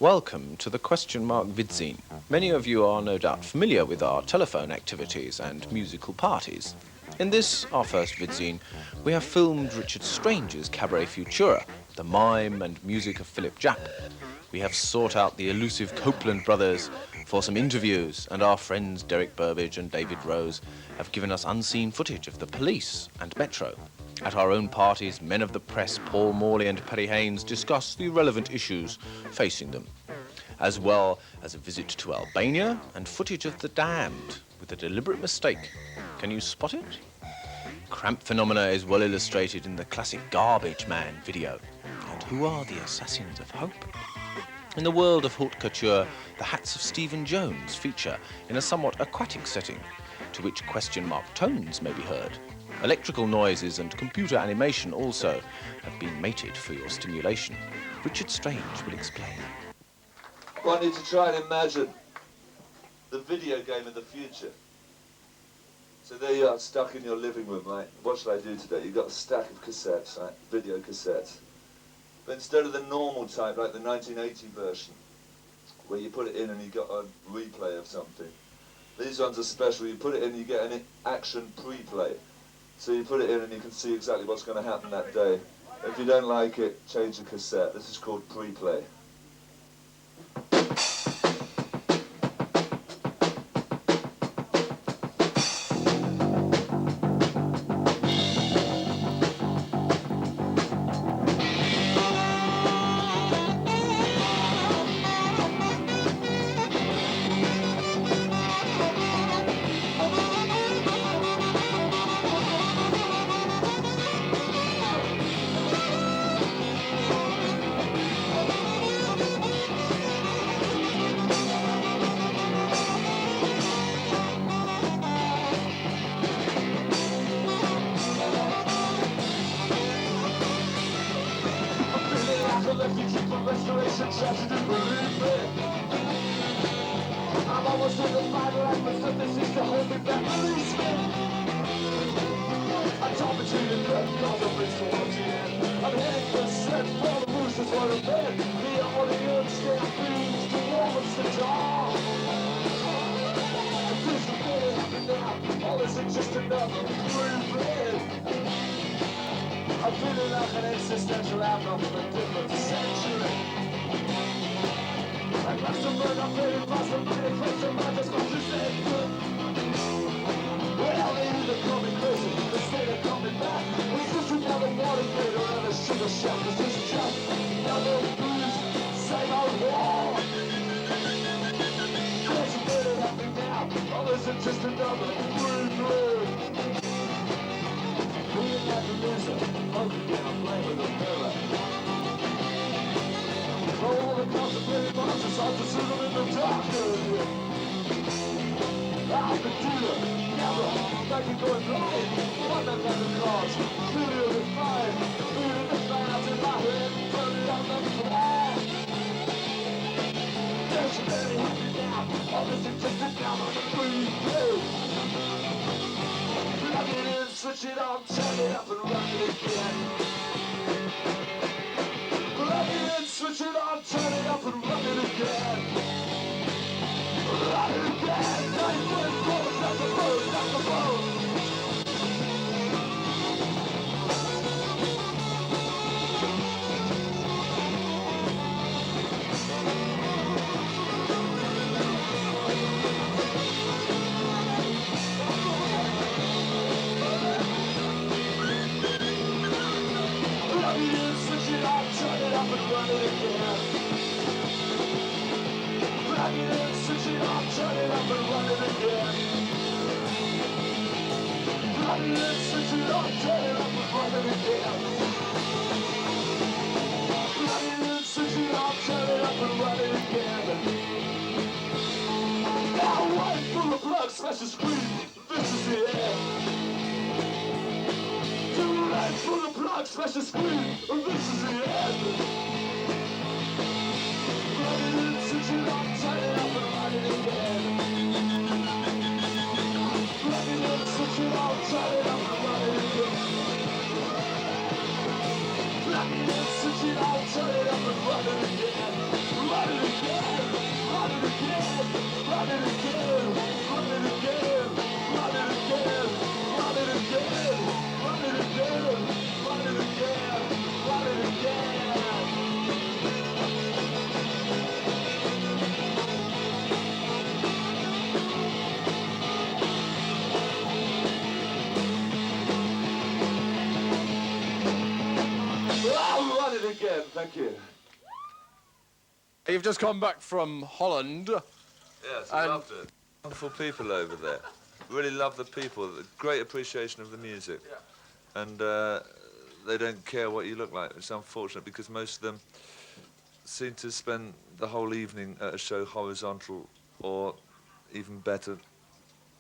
Welcome to the question mark Vidzine. Many of you are no doubt familiar with our telephone activities and musical parties. In this, our first Vidzine, we have filmed Richard Strange's Cabaret Futura, the mime and music of Philip Japp. We have sought out the elusive Copeland brothers for some interviews, and our friends Derek Burbage and David Rose have given us unseen footage of the police and Metro. At our own parties, men of the press Paul Morley and Perry Haynes discuss the relevant issues facing them, as well as a visit to Albania and footage of the damned with a deliberate mistake. Can you spot it? Cramp phenomena is well illustrated in the classic Garbage Man video. And who are the assassins of hope? In the world of haute couture, the hats of Stephen Jones feature in a somewhat aquatic setting, to which question mark tones may be heard. Electrical noises and computer animation also have been mated for your stimulation. Richard Strange will explain. I want you to try and imagine the video game of the future. So there you are, stuck in your living room, right? What should I do today? You've got a stack of cassettes, right? Video cassettes. But instead of the normal type, like the 1980 version, where you put it in and you got a replay of something, these ones are special. You put it in, you get an action pre-play. So you put it in and you can see exactly what's going to happen that day. If you don't like it, change the cassette. This is called pre-play. I'm almost in the final act, but something seems to hold me back. Release me! I talk between the curtain, cause I'm rich towards the end. I'm heading for set, all the moves is what I'm in. The audience stand beams towards the dawn. This is really happening now, all this is just another movement. I'm feeling like an existential outcome from a different century. I got some bird, I'm feeling possibly close to my just what you said. Well, they either call me crazy, instead of coming back. It's just another Watergate or another sugar shack. It's just another blues, same old war. There's a better happening now, or is it just another movement? Feeling like a loser, hoping that I'm playing with a mirror. All the contemplated monsters, hard to see them in the dark. I'm the dealer, never, like you're going blind. One man got the cards, clearly defined. Feeling the clouds in my head, turning on the floor. There's a very happy now, all this is just a down on the free play. Plug it in, switch it on, turn it up and run it again. Plug it in, switch it on, turn it up and run it again. Run it again, 9.4, not the road, not the road. Plug it in, switch it on, turn it up and run it again. Plug it in, switch it on, turn it up and run it again. Plug it in, switch it on, turn it up and run it again. Plug it in, switch it on, turn it up and run it again. Now one full of plug, smash the screen, this is the end. Two right full of plug, smash the screen, this is the end. Plug it in, switch it on, turn it up and run it again. Plug it in, switch it on, turn it up and run it again. Plug it in, switch it on, turn it up and run it again. Run it again. Thank you. You've just come back from Holland. Yes, I loved it. Wonderful people over there. Really love the people. Great appreciation of the music. Yeah. And they don't care what you look like. It's unfortunate because most of them seem to spend the whole evening at a show horizontal, or even better,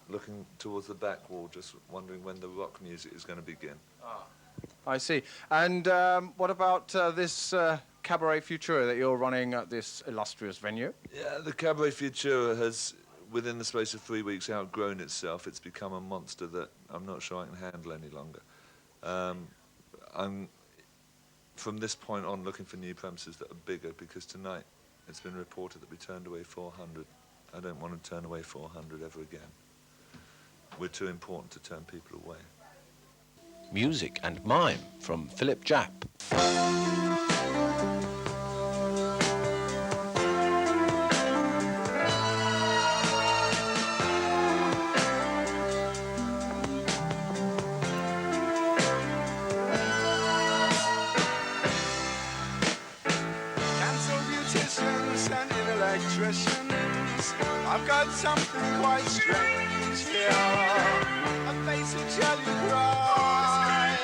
looking towards the back wall, just wondering when the rock music is going to begin. Ah, I see. And what about this Cabaret Futura that you're running at this illustrious venue? Yeah, the Cabaret Futura has, within the space of 3 weeks, outgrown itself. It's become a monster that I'm not sure I can handle any longer. I'm, from this point on, looking for new premises that are bigger, because tonight it's been reported that we turned away 400. I don't want to turn away 400 ever again. We're too important to turn people away. Music and Mime from Philip Japp. I've got something quite strange here. A face to tell you cry.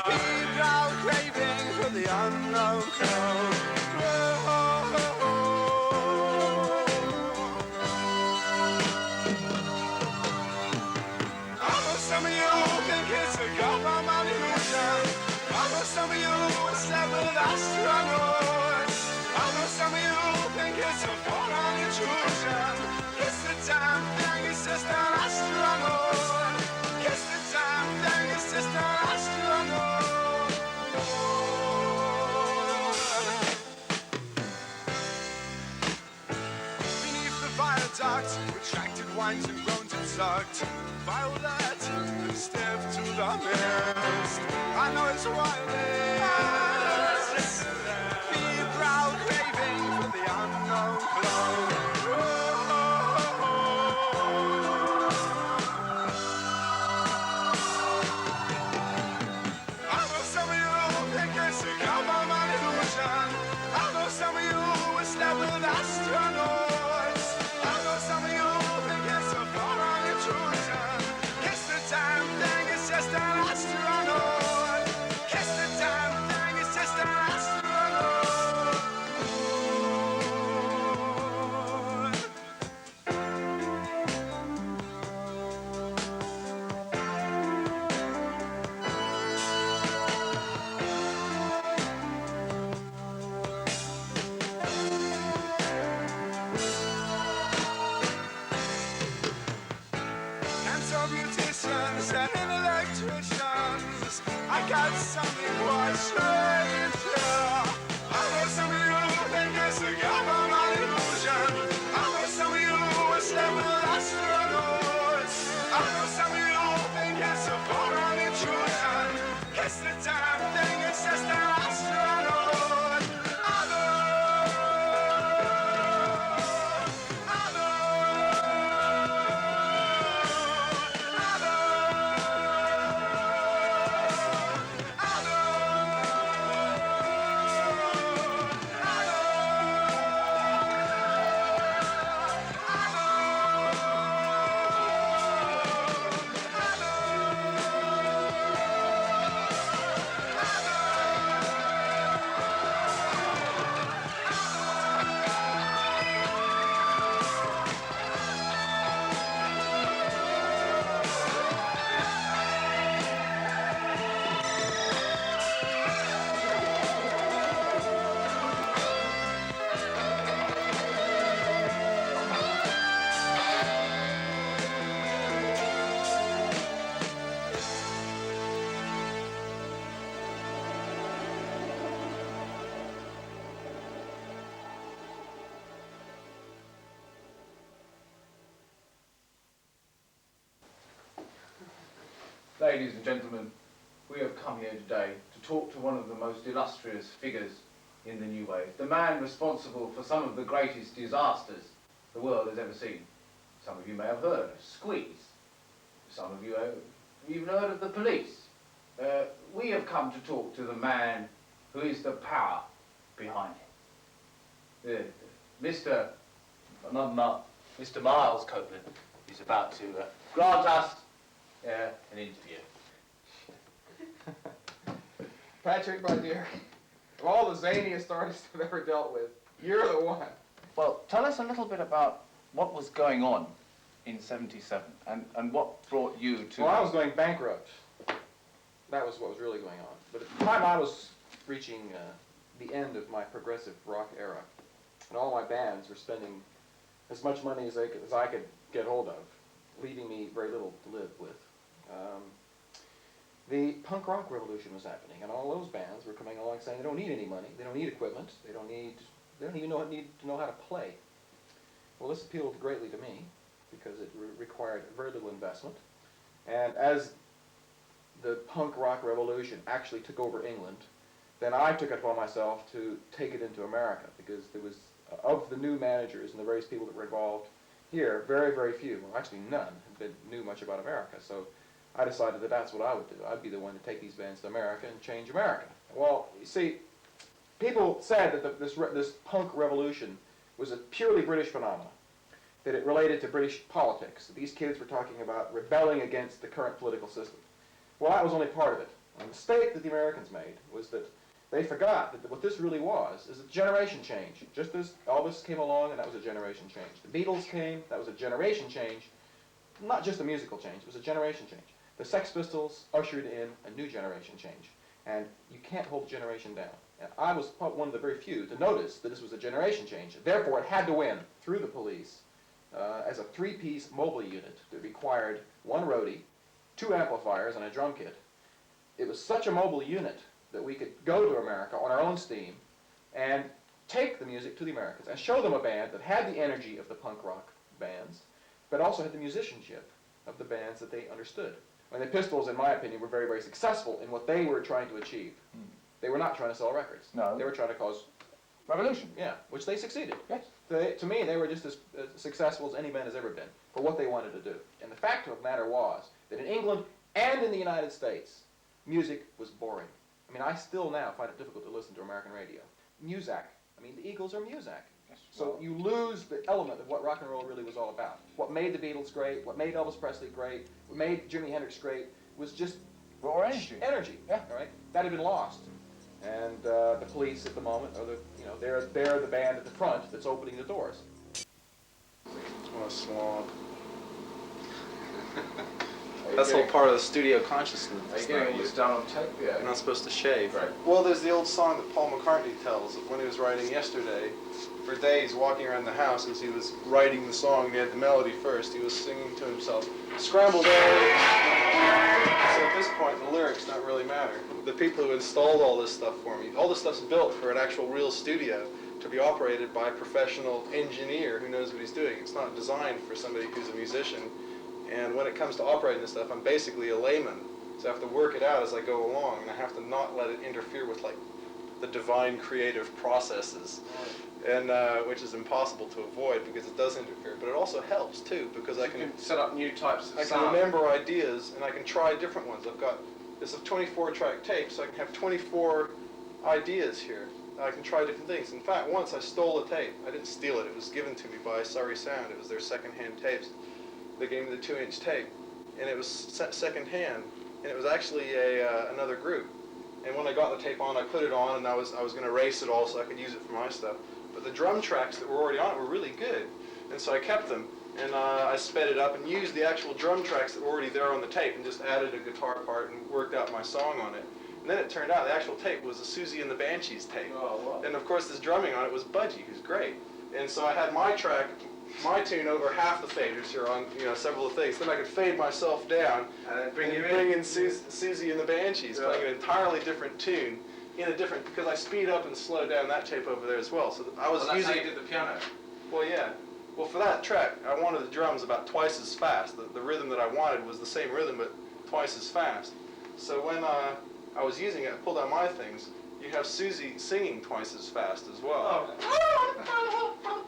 Deep down craving for the unknown cold. I know some of you think it's a government illusion. I know some of you are slept with astronauts. I know some of you think it's a foreign intrusion. It's the damn thing, it's just an astronaut. It's the damn thing, it's just an astronaut. Beneath the viaduct, retracted wines and groans and sucked. Violet and stiff to the mist. I know it's wild. Be proud, craving for the unknown glow. I know some of you think it's a government illusion. I know some of you are slept with astronauts. I know some of you think it's a foreign intrusion. Kiss the damn thing, it's just an astronaut. Kiss the damn thing, it's just an astronaut. Cancer beauticians and electricians. I got something quite strange here. I know some of you think it's a government illusion. I know some of you are slept with astronauts. I know some of you think it's a foreign intrusion. It's the damn thing, it's just an astronaut. I know. I know. Ladies and gentlemen, we have come here today to talk to one of the most illustrious figures in the New Wave, the man responsible for some of the greatest disasters the world has ever seen. Some of you may have heard of Squeeze. Some of you have even heard of the Police. We have come to talk to the man who is the power behind him. Mr. Miles Copeland is about to grant us an interview. Patrick, my dear, of all the zaniest artists I've ever dealt with, you're the one. Well, tell us a little bit about what was going on in '77 and what brought you to... Well, I was going bankrupt. That was what was really going on. But at the time I was reaching the end of my progressive rock era, and all my bands were spending as much money as I could get hold of, leaving me very little to live with. The punk rock revolution was happening, and all those bands were coming along saying they don't need any money, they don't need equipment, they don't even need to know how to play. Well, this appealed greatly to me because it required very little investment, and as the punk rock revolution actually took over England, then I took it upon myself to take it into America, because there was, of the new managers and the various people that were involved here, very, very few, well actually none, knew much about America. So I decided that that's what I would do. I'd be the one to take these bands to America and change America. Well, you see, people said that this punk revolution was a purely British phenomenon, that it related to British politics. These kids were talking about rebelling against the current political system. Well, that was only part of it. A mistake that the Americans made was that they forgot that what this really was is a generation change. Just as Elvis came along, and that was a generation change. The Beatles came, that was a generation change. Not just a musical change, it was a generation change. The Sex Pistols ushered in a new generation change. And you can't hold a generation down. And I was one of the very few to notice that this was a generation change. Therefore, it had to win through the police as a three-piece mobile unit that required one roadie, 2 amplifiers, and a drum kit. It was such a mobile unit that we could go to America on our own steam and take the music to the Americans and show them a band that had the energy of the punk rock bands, but also had the musicianship of the bands that they understood. And the Pistols, in my opinion, were very, very successful in what they were trying to achieve. They were not trying to sell records. No. They were trying to cause revolution. Yeah, which they succeeded. Yes. To me, they were just as successful as any band has ever been for what they wanted to do. And the fact of the matter was that in England and in the United States, music was boring. I mean, I still now find it difficult to listen to American radio. Muzak. I mean, the Eagles are Muzak. Yes. So you lose the element of what rock and roll really was all about. What made the Beatles great, what made Elvis Presley great, what made Jimi Hendrix great was just raw energy. Energy. Yeah. All right. That had been lost. And the Police at the moment are they're the band at the front that's opening the doors. What a slob. That's all part of the studio consciousness. Are you getting all this down on tape? Yeah. You're not supposed to shave. Right. Well, there's the old song that Paul McCartney tells of when he was writing Yesterday. For days, walking around the house as he was writing the song, and he had the melody first, he was singing to himself, "Scrambled eggs." So at this point, the lyrics don't really matter. The people who installed all this stuff for me, all this stuff's built for an actual real studio to be operated by a professional engineer who knows what he's doing. It's not designed for somebody who's a musician. And when it comes to operating this stuff, I'm basically a layman. So I have to work it out as I go along, and I have to not let it interfere with like the divine creative processes, and which is impossible to avoid because it does interfere. But it also helps too because I can set up new types of I can remember ideas and I can try different ones. I've got this 24-track tape, so I can have 24 ideas here. I can try different things. In fact, once I stole a tape. I didn't steal it. It was given to me by Surrey Sound. It was their second-hand tapes. They gave me the 2-inch tape, and it was second-hand, and it was actually another group. And when I got the tape on, I put it on, and I was going to erase it all so I could use it for my stuff. But the drum tracks that were already on it were really good, and so I kept them, and I sped it up and used the actual drum tracks that were already there on the tape and just added a guitar part and worked out my song on it. And then it turned out the actual tape was a Susie and the Banshees tape. Oh, wow. And of course this drumming on it was Budgie, who's great. And so I had my track, my tune over half the faders here on several of the things. Then I could fade myself down and bring in Susie and the Banshees, playing an entirely different tune in a different, because I speed up and slow down that tape over there as well. So I was that's using. how you did the piano. Well, yeah. Well, for that track, I wanted the drums about twice as fast. The rhythm that I wanted was the same rhythm, but twice as fast. So when I was using it, I pulled out my things. You have Susie singing twice as fast as well. Oh.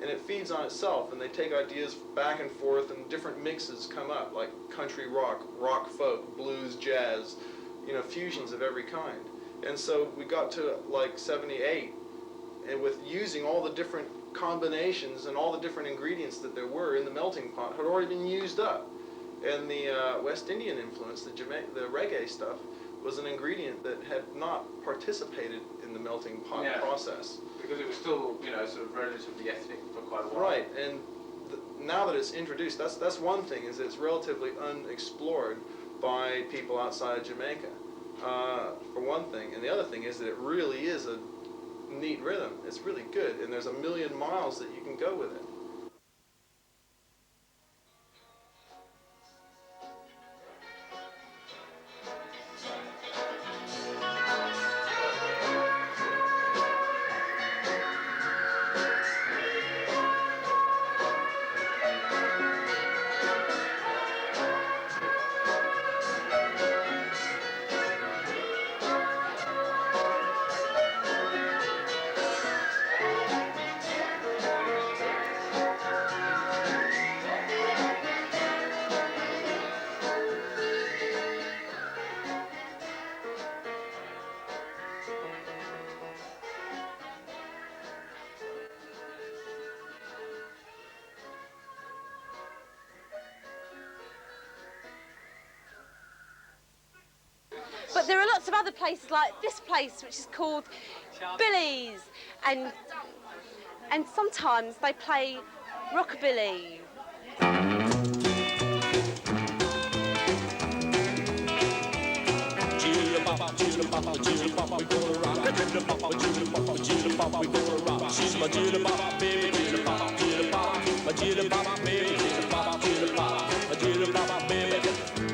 And it feeds on itself, and they take ideas back and forth, and different mixes come up, like country rock, rock folk, blues, jazz, fusions of every kind. And so we got to like 78, and with using all the different combinations and all the different ingredients that there were in the melting pot had already been used up. And the West Indian influence, the reggae stuff, was an ingredient that had not participated in the melting pot process. Because it was still, you know, sort of relatively ethnic for quite a while. Right, and now that it's introduced, that's one thing, is it's relatively unexplored by people outside Jamaica, for one thing. And the other thing is that it really is a neat rhythm. It's really good, and there's a million miles that you can go with it. But there are lots of other places like this place, which is called Billy's, and sometimes they play rockabilly. She's my jilly bop, baby, jilly bop, jilly bop. My jilly bop, baby, jilly bop, jilly bop. My jilly bop, baby,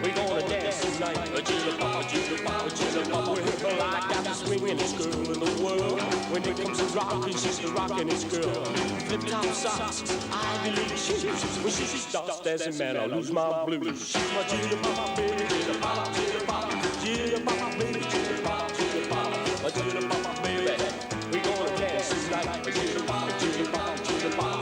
we gonna dance tonight. A jilly bop, jilly bop, jilly bop. Well, I got the swingin'est girl in the world. When it comes to rockin', she's the rockin'est girl. Flip-top socks, Ivy League shoes. When she starts dancing, man, I lose my blues. She's my jilly bop, baby, jilly bop, jilly bop. Jilly bop, baby, jilly bop, jilly bop. My jilly bop, baby, we gonna dance tonight. A jilly bop, jilly bop, jilly bop.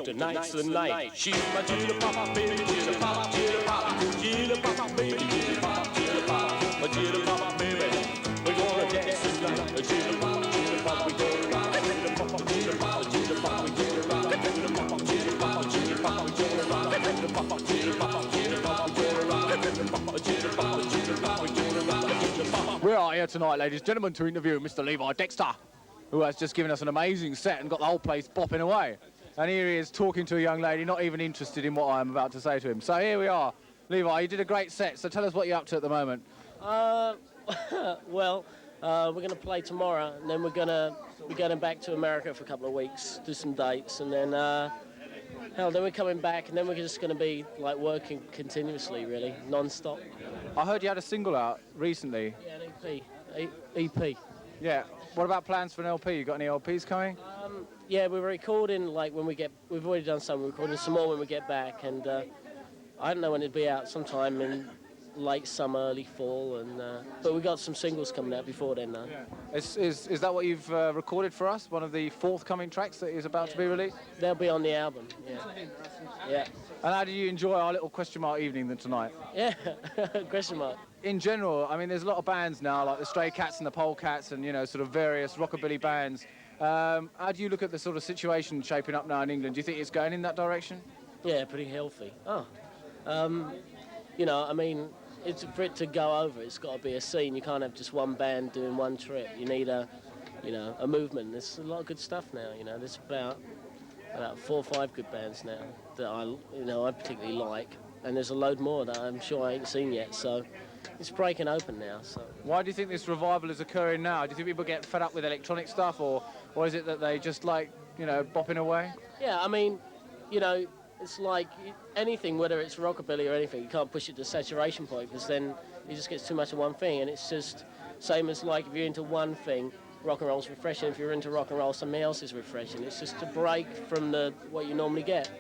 Tonight's the night. She's my jilly pop, baby, jilly pop, jilly pop, jilly pop, baby, jilly pop, jilly pop, my jilly pop, baby. We're gonna dance tonight. A jilly pop, we gonna rock. Jilly pop, jilly pop, jilly pop, we gonna rock. Jilly pop, jilly pop, jilly pop, we gonna rock. Jilly pop, jilly pop, jilly pop, we gonna rock. Jilly pop, jilly pop, jilly pop, we gonna rock. We are here tonight, ladies and gentlemen, to interview Mr. Levi Dexter, who has just given us an amazing set and got the whole place bopping away. And here he is talking to a young lady, not even interested in what I'm about to say to him. So here we are. Levi, you did a great set, so tell us what you're up to at the moment. Well, we're going to play tomorrow, and then we're going back to America for a couple of weeks, do some dates, and then, then we're coming back, and then we're just going to be, like, working continuously, really, non-stop. I heard you had a single out recently. Yeah, an EP. Yeah. What about plans for an LP? You got any LPs coming? Yeah, we're recording, like, we've already done some, we're recording some more when we get back, and I don't know when it'll be out, sometime in late summer, early fall, and but we got some singles coming out before then now. Yeah. Is that what you've recorded for us? One of the forthcoming tracks that is about to be released? They'll be on the album, yeah. Yeah. And how did you enjoy our little question mark evening then tonight? Yeah, question mark. In general, I mean, there's a lot of bands now, like the Stray Cats and the Polecats and, you know, sort of various rockabilly bands. How do you look at the sort of situation shaping up now in England? Do you think it's going in that direction? Yeah, pretty healthy. You know, I mean, for it to go over, it's got to be a scene. You can't have just one band doing one trip. You need a movement. There's a lot of good stuff now. You know, there's about 4 or 5 good bands now that I particularly like. and there's a load more that I'm sure I ain't seen yet. So it's breaking open now. So Why do you think this revival is occurring now? Do you think people get fed up with electronic stuff, or is it that they just like, you know, bopping away? yeah, I mean, you know, it's like anything, whether it's rockabilly or anything, you can't push it to saturation point because then it just gets too much of one thing, and it's just same as like if you're into one thing, rock and roll's refreshing. If you're into rock and roll, something else is refreshing. It's just a break from what you normally get.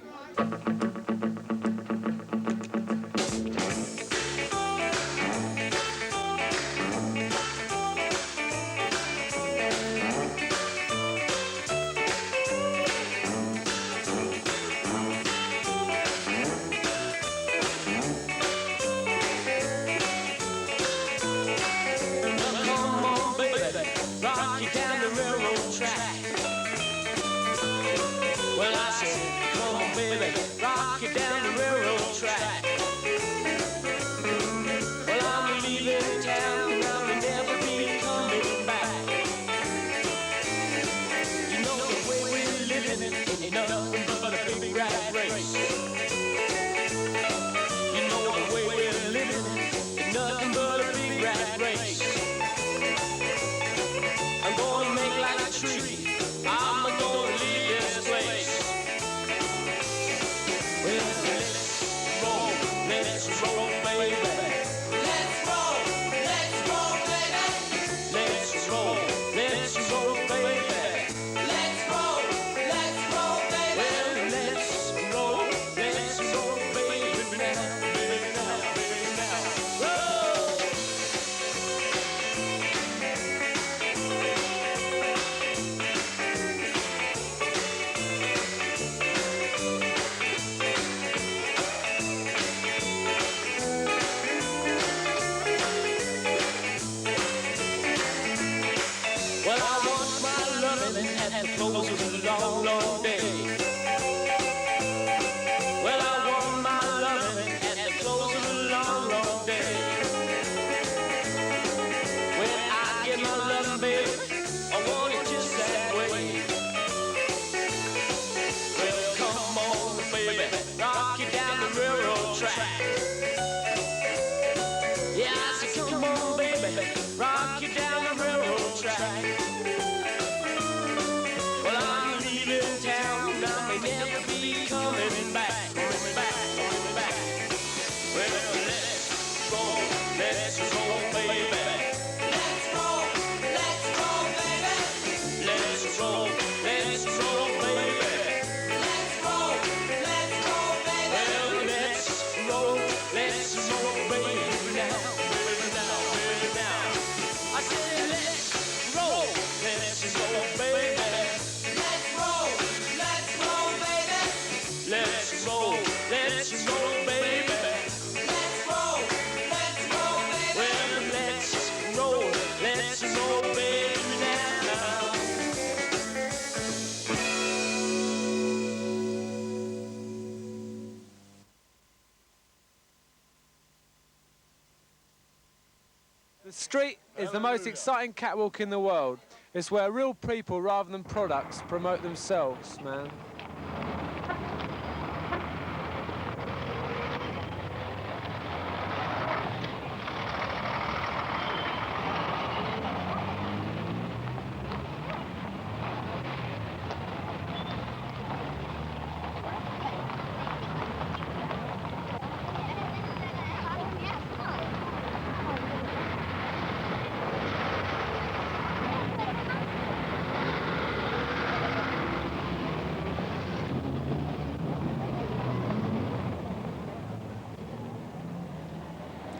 The street is the most exciting catwalk in the world. It's where real people, rather than products, promote themselves, man.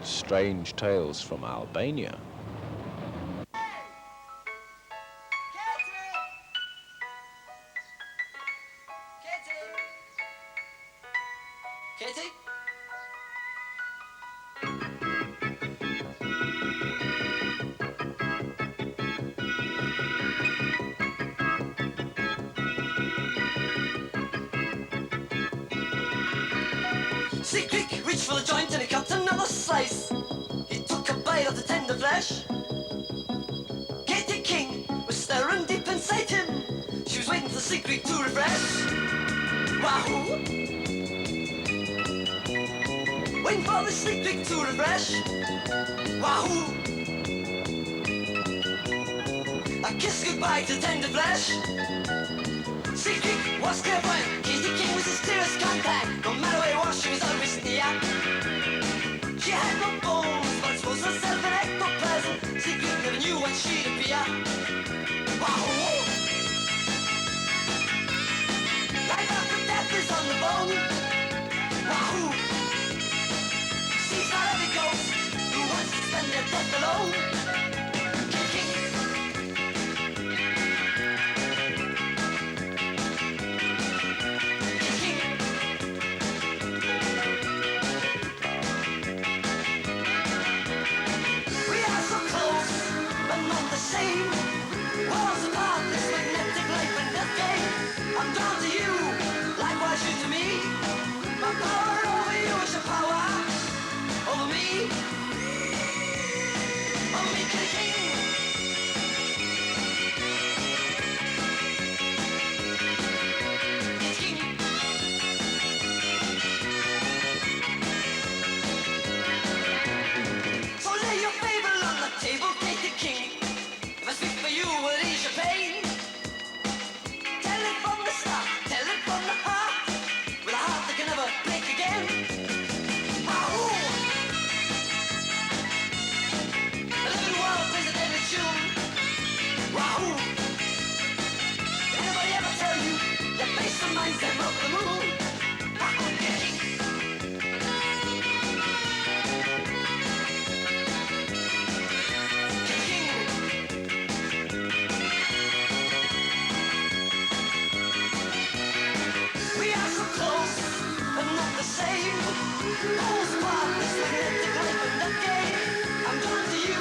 Strange tales from Albania. Katie? See, quick, reach for the joint and he cut another slice. He took a bite of the tender flesh. Katie King was staring deep inside him. She was waiting for the secret to refresh. Wahoo! waiting for the sleep trick to refresh. Wahoo! A kiss goodbye to tender flesh. Secret was clairvoyant. Katie King was his clearest contact. No matter where he was, she was always near. She had no bones, but was herself an ectoplasm. Secret never knew when she'd appear. Wahoo! Life after death is on the bone. Wahoo! She's not every ghost who wants to spend their death alone. We are so close, but not the same. Worlds apart, this magnetic life and death game. I'm drawn to you, likewise you to me. My power over you is your power over me. Over me, King. It's King. So lay your fable on the table, take the king. If I speak for you, will ease your pain. Tell it from the start, tell it from the heart, with a heart that can never break again. Wahoo! The living world plays a deadly tune. Wahoo! Did anybody ever tell you your face reminds them of the moon? Wahoo! King. We are so close, but not the same. Poles apart, this magnetic life and death game. I'm drawn to you,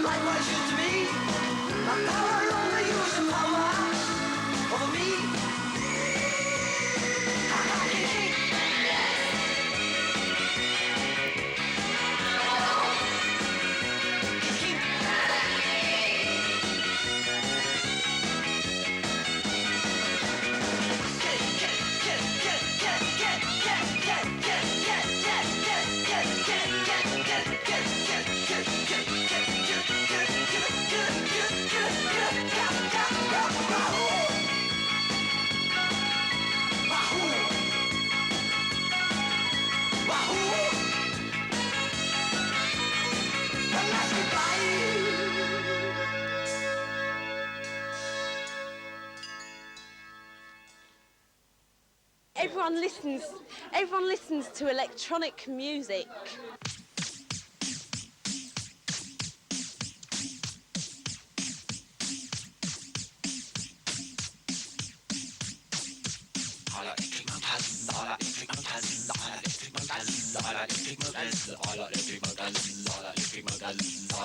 likewise you to me. My power over you is your power over me. Everyone listens to electronic music. I like lectric motors, I like lectric motors, I like lectric motors, I like lectric motors, I like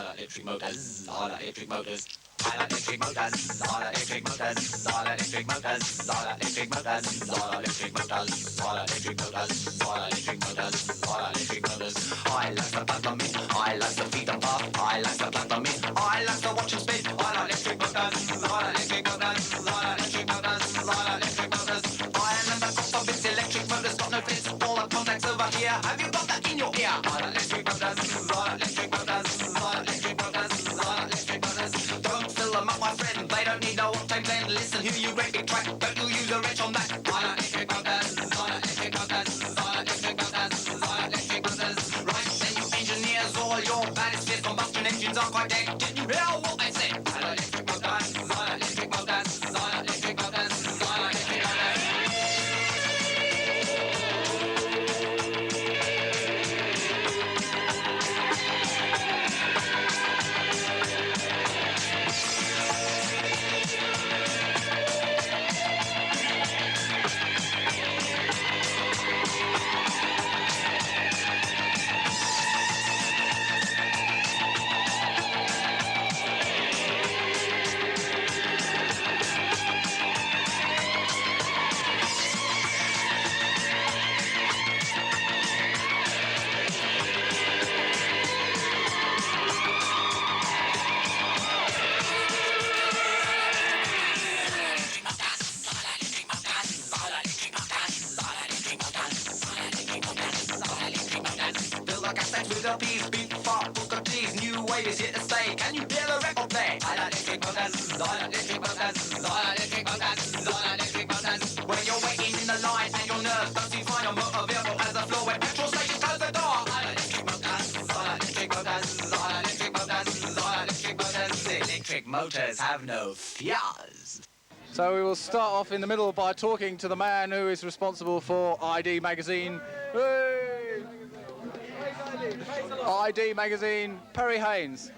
lectric motors, I like lectric motors, I like lectric motors, I like lectric motors. I like lectric motors, I like lectric motors, I like lectric motors, I like lectric motors, I like lectric motors, I like lectric motors, I like lectric motors, I like eclectic motors. I like the back of me, I like the feet and path, I like the back of me, I like the watch and speed, I like electric motors, I like electric motors, I like electric motors, I like electric motors. I am the cost of its electric motors, got no fits, all the contacts over here, have you got that in your ear? I like electric motors, I like electric motors, I like electric motors, I like electric motors. Don't fill them up, my friend, they don't need no octane blend. Listen here, you great big track, don't you use a wrench on that. I like electric motors, I like electric motors, I like electric motors, I like electric motors. Right then, you engineers, all your baddest fierce combustion engines are quite dead. Did you hear what I said? I like electric motors, I like electric motors, I like electric motors, I like electric motors. here to stay. Can you hear the record play? I like Lectric Motors, I like Lectric Motors, I like Lectric Motors, I like Lectric Motors. When you're waiting in the line and your nerves don't seem fine, your motor vehicle has the floor when petrol stations close the door. I like Lectric Motors, I like Lectric Motors, I like Lectric Motors, I like Lectric Motors. Electric motors have no fears. So we will start off in the middle by talking to the man who is responsible for ID magazine. Hey! ID magazine, Perry Haynes.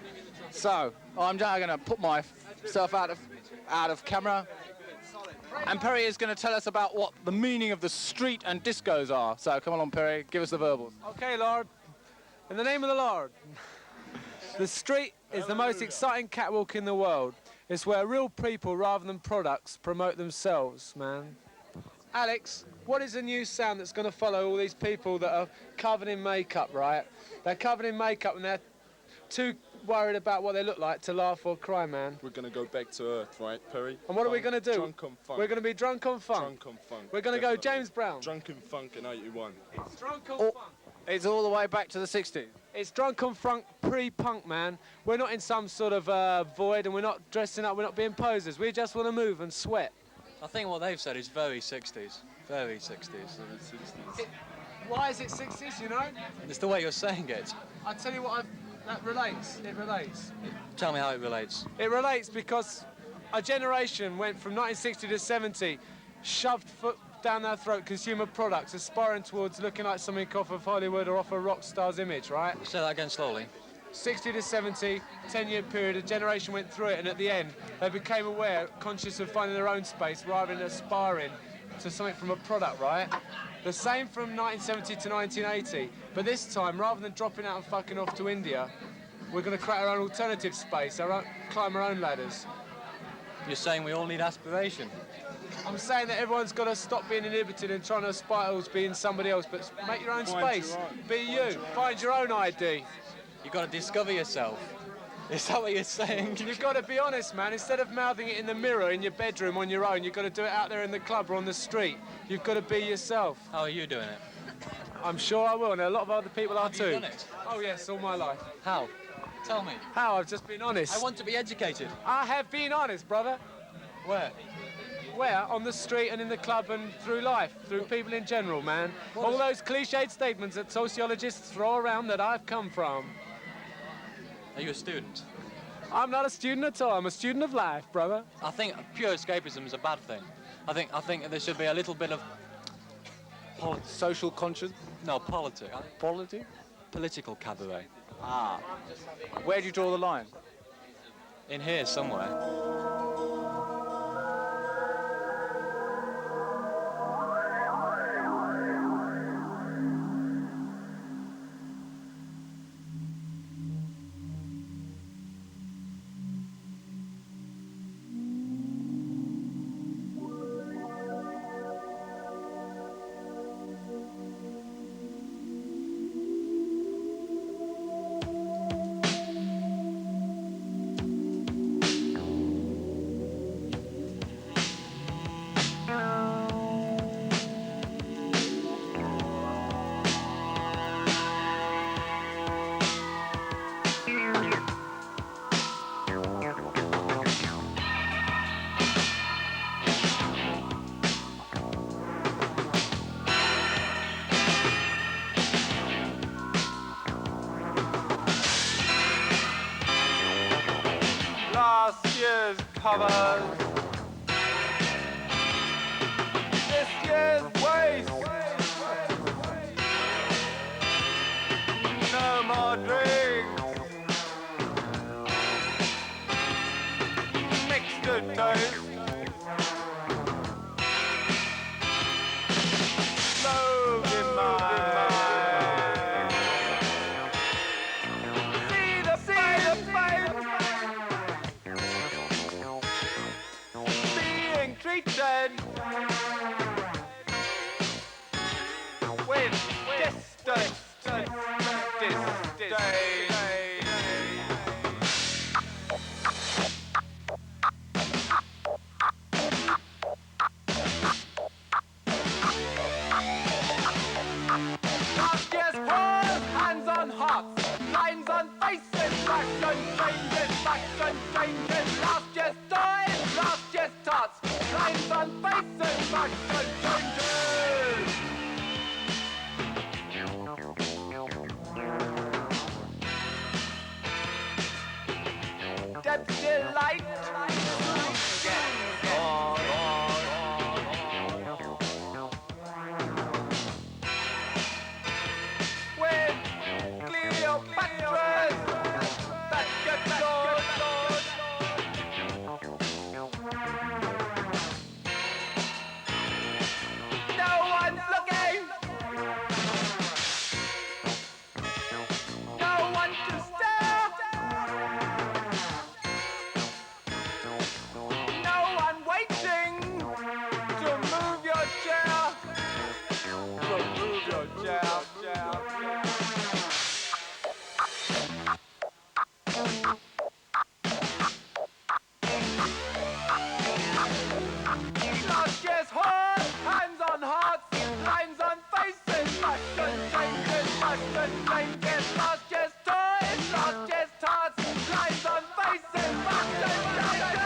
So I'm now going to put myself out of camera, and Perry is going to tell us about what the meaning of the street and discos are. So come along, Perry, give us the verbals. Okay, Lord. In the name of the Lord. The street is the most exciting catwalk in the world. It's where real people, rather than products, promote themselves, man. Alex, what is the new sound that's going to follow all these people that are covered in makeup, right? They're covered in makeup and they're too worried about what they look like to laugh or cry, man. We're going to go back to earth, right, Perry? And what are we going to do? Drunk on funk. We're going to be drunk on funk. Drunk on funk. We're going to go James Brown. Drunk on funk in 81. It's drunk on funk. It's all the way back to the 60s. It's drunk on funk, pre-punk, man. We're not in some sort of void, and we're not dressing up, we're not being posers. We just want to move and sweat. I think what they've said is very 60s. Very 60s. Why is it 60s, you know? It's the way you're saying it. I tell you what, that relates. It relates. Tell me how it relates. It relates because a generation went from 1960 to 70, shoved foot down their throat consumer products, aspiring towards looking like something off of Hollywood or off a rock star's image, right? Say that again slowly. 60 to 70, 10-year period, a generation went through it, and at the end, they became aware, conscious of finding their own space rather than aspiring to something from a product, right? The same from 1970 to 1980, but this time, rather than dropping out and fucking off to India, we're going to create our own alternative space, climb our own ladders. You're saying we all need aspiration? I'm saying that everyone's got to stop being inhibited and trying to aspire to being somebody else, but make your own space. Be you. Find your own ID. You've got to discover yourself. Is that what you're saying? You've got to be honest, man. Instead of mouthing it in the mirror in your bedroom on your own, you've got to do it out there in the club or on the street. You've got to be yourself. How are you doing it? I'm sure I will, and a lot of other people are too. Have you done it? Oh, yes, all my life. How? Tell me. How? I've just been honest. I want to be educated. I have been honest, brother. Where? Where? On the street and in the club and through life, through people in general, man. All those cliched statements that sociologists throw around that I've come from. Are you a student? I'm not a student at all. I'm a student of life, brother. I think pure escapism is a bad thing. I think there should be a little bit of social conscience. No, politics. Political cabaret. Ah. Where do you draw the line? In here somewhere. Last year's covers. This year's waste. No more drinks. Mixed good taste. Loaves in mind. See the fire. Being treated with distance, disdain. changes, fashion changes. Last year's toys, last year's tots. Lines on faces, fashion changes. Deb's delight. With Cleopatra's that get no one's looking. No one to stare. No one waiting to move your chair. To move your chair. Last year's horse, hands on hearts, lines on faces, fashion changes, fashion changes. Last year's toys, last year's tarts, lines on faces, fashion changes.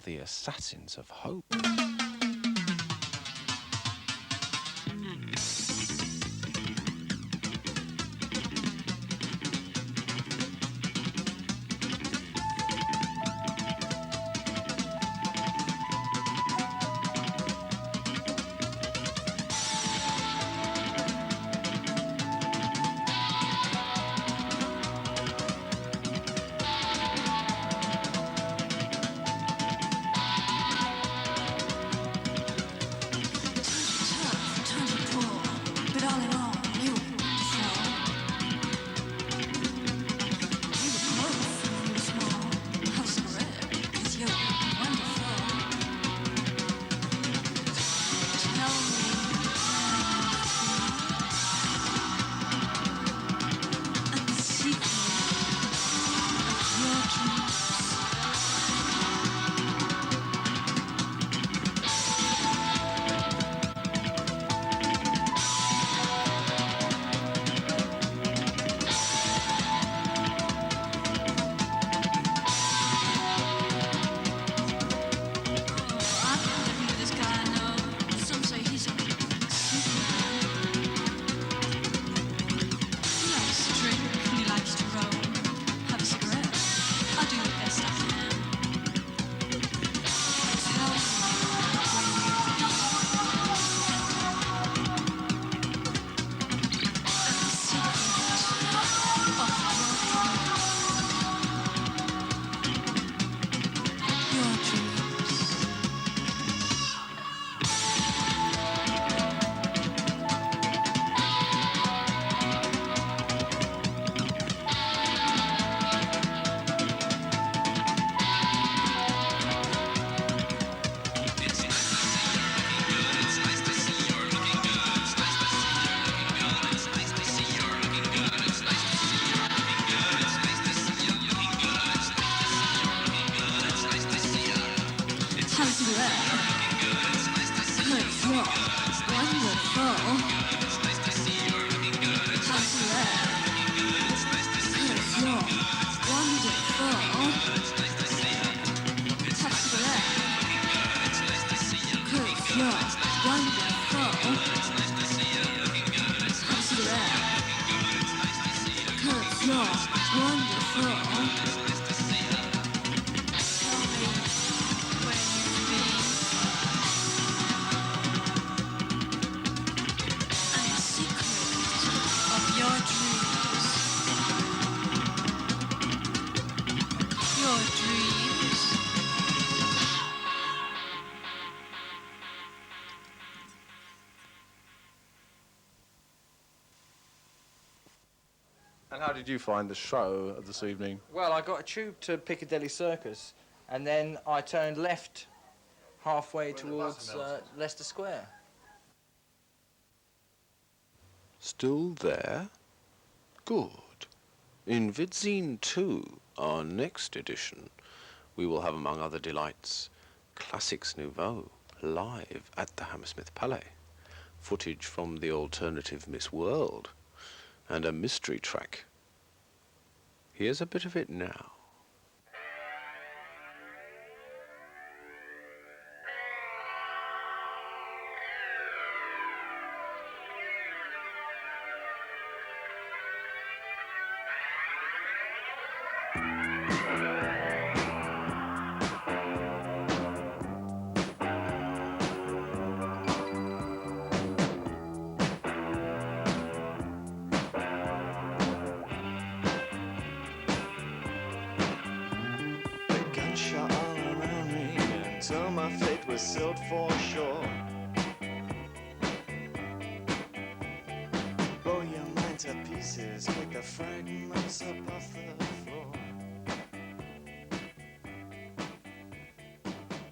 The Assassins of Hope. And how did you find the show this evening? Well, I got a tube to Piccadilly Circus, and then I turned left halfway towards Leicester Square. Still there? Good. In Vidzine 2, our next edition, we will have, among other delights, Classics Nouveau, live at the Hammersmith Palais, footage from the alternative Miss World, and a mystery track. Here's a bit of it now. Gunshot all around me until my fate was sealed for sure. Blow your mind to pieces, pick the fragments up off the floor.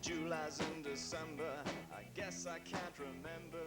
July's in December, I guess I can't remember